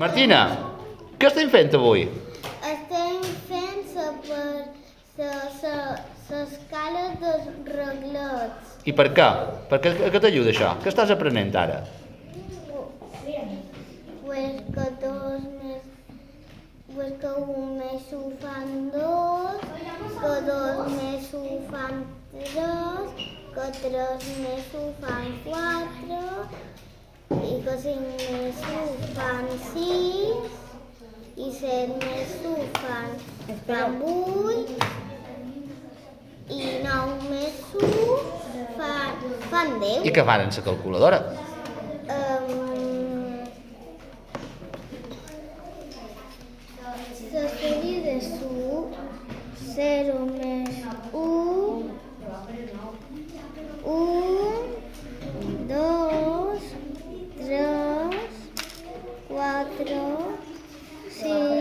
Martina, què estem fent avui? Estem fent l'escala dels reglets. I per què? Per què t'ajuda això? Què estàs aprenent ara? Pues que pues que un més ho fan dos, que dos més ho fan tres, que tres més ho fan quatre, i que cinc més ho fan sis, i set més ho fan vuit, i nou més ho fan 10. I què fan en la calculadora? La sèrie de su 0 més 1, 2, 3, 4, 5,